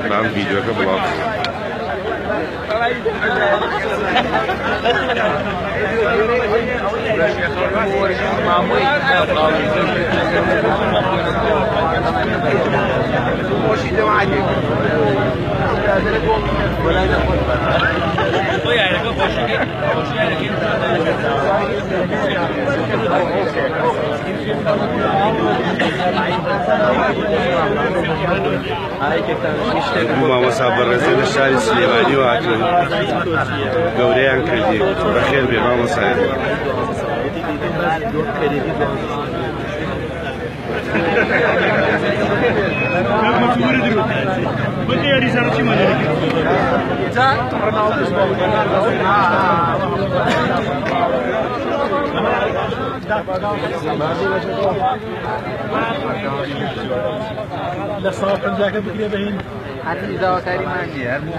بام ویدیۆکە بڵاو مامۆستا بەڕێزە لە شاری سلێمانی و هاتوون گەورەیان کردی بەخێر بێ مامۆستایان لە پنجاکە بگرێ بەهین هەرمی داواکاری مانگی هەرمی